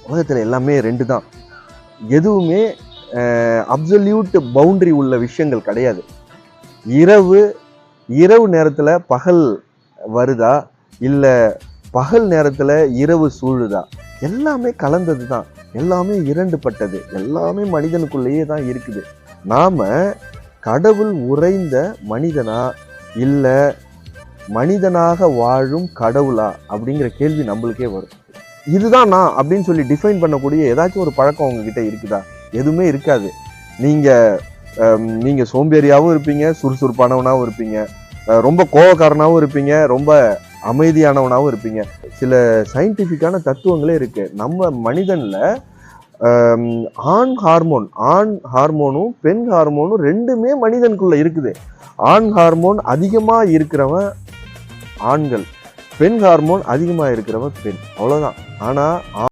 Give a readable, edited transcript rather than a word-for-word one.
உலகத்தில் எல்லாமே ரெண்டு தான். எதுவுமே அப்சல்யூட் பவுண்டரி உள்ள விஷயங்கள் கிடையாது. இரவு நேரத்தில் பகல் வருதா, இல்லை பகல் நேரத்தில் இரவு சூழுதா, எல்லாமே கலந்தது தான். எல்லாமே இரண்டுபட்டது. எல்லாமே மனிதனுக்குள்ளேயே தான் இருக்குது. நாம கடவுள் உறைந்த மனிதனா இல்லை மனிதனாக வாழும் கடவுளா அப்படிங்கிற கேள்வி நம்மளுக்கே வரும். இதுதான் நான் அப்படின்னு சொல்லி டிஃபைன் பண்ணக்கூடிய ஏதாச்சும் ஒரு பழக்கம் உங்ககிட்ட இருக்குதா? எதுவுமே இருக்காது. நீங்க சோம்பேறியாகவும் இருப்பீங்க, சுறுசுறுப்பானவனாகவும் இருப்பீங்க, ரொம்ப கோபக்காரனாகவும் இருப்பீங்க, ரொம்ப அமைதியானவனாகவும் இருப்பீங்க. சில சயின்டிஃபிக்கான தத்துவங்களே இருக்கு. நம்ம மனிதன்ல ஆண் ஹார்மோனும் பெண் ஹார்மோனும் ரெண்டுமே மனிதனுக்குள்ள இருக்குது. ஆண் ஹார்மோன் அதிகமா இருக்கிறவன் ஆண்கள், பெண் ஹார்மோன் அதிகமா இருக்கிறவன் பெண். அவ்வளவுதான். ஆனா